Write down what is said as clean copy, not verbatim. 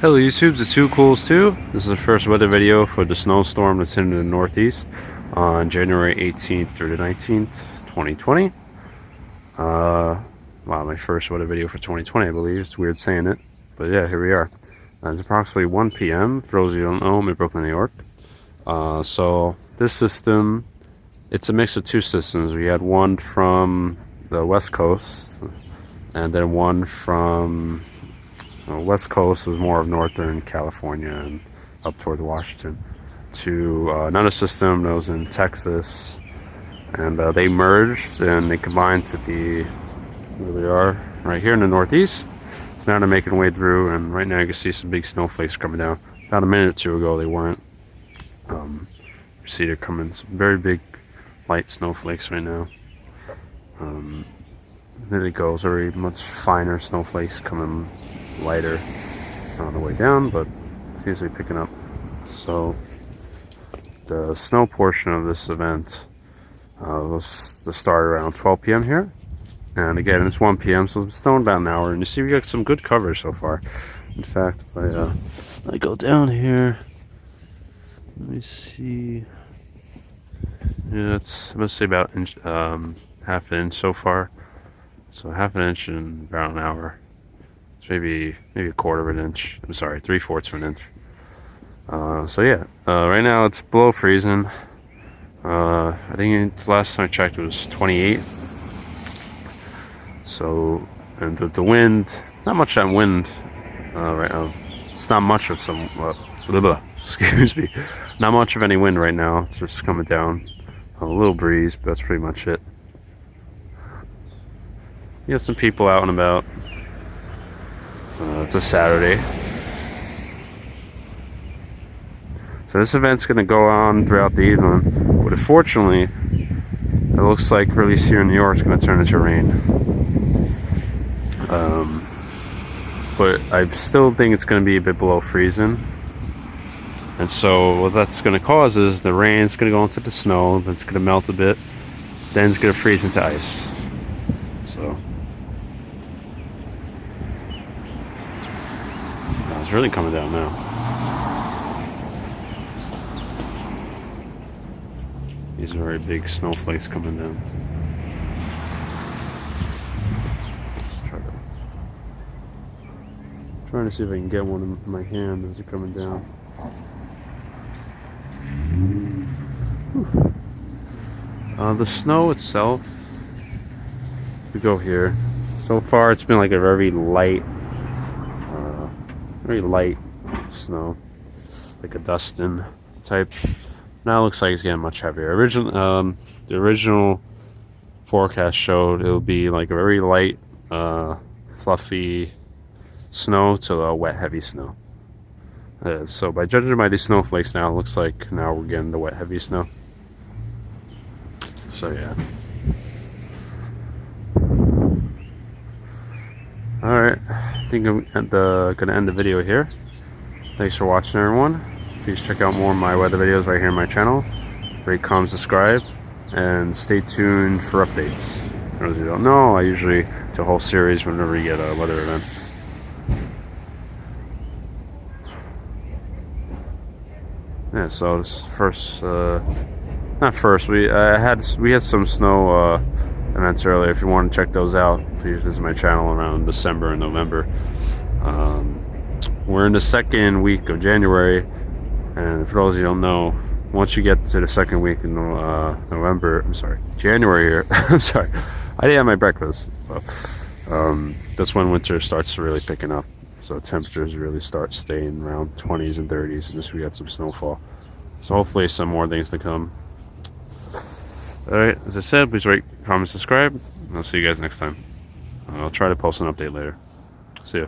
Hello YouTube, it's Two Cools 2. This is the first weather video for the snowstorm that's in the Northeast on January 18th through the 19th, 2020. Wow, my first weather video for 2020, I believe. It's weird saying it, but yeah, here we are. It's approximately 1 p.m. For those of you who don't know, I'm in Brooklyn, New York. So this system, it's a mix of two systems. We had one from the West Coast, and then one from West Coast was more of Northern California and up towards Washington, to another system that was in Texas, and they merged and they combined to be where we are right here in the Northeast. So now they're making way through, and right now you can see some big snowflakes coming down. About a minute or two ago they weren't. You see they're coming, some very big light snowflakes right now. There it goes, very much finer snowflakes coming lighter on the way down, but it's usually picking up. So the snow portion of this event was to start around 12 p.m. here, and again it's 1 p.m. so it's snowing about an hour, and you see we got some good coverage so far. In fact, if I go down here, let me see, yeah, it's, let's say about half an inch so far. So half an inch in about an hour. It's maybe a quarter of an inch. I'm sorry, 3/4 of an inch. So yeah, right now it's below freezing. I think the last time I checked it was 28. So, and the wind, not much of that wind right now. It's not much of some, excuse me, not much of any wind right now. It's just coming down. A little breeze, but that's pretty much it. You have some people out and about. It's a Saturday. So this event's going to go on throughout the evening, but unfortunately, it looks like, at least here in New York, it's going to turn into rain. But I still think it's going to be a bit below freezing. And so what that's going to cause is the rain's going to go into the snow, then it's going to melt a bit, then it's going to freeze into ice. So it's really coming down now. These are very big snowflakes coming down. Let's trying to see if I can get one in my hand as they're coming down. The snow itself, we go here. So far, it's been like a very light snow, like a dusting type. Now it looks like it's getting much heavier. The original forecast showed it'll be like a very light, fluffy snow to a wet, heavy snow. So by judging by these snowflakes now, it looks like now we're getting the wet, heavy snow. So yeah. Alright, I think I'm gonna end the video here. Thanks for watching, everyone. Please check out more of my weather videos right here on my channel. Rate, comment, subscribe, and stay tuned for updates. For those who don't know, I usually do a whole series whenever we get a weather event. Yeah, so this first, not first, we had some snow events earlier. If you want to check those out, please visit my channel around December and November. We're in the second week of January, and for those of you who don't know, once you get to the second week in January here, I'm sorry, I didn't have my breakfast. So that's when winter starts really picking up. So temperatures really start staying around 20s and 30s, and just we got some snowfall. So hopefully some more things to come. Alright, as I said, please rate, comment, subscribe, and I'll see you guys next time. I'll try to post an update later. See ya.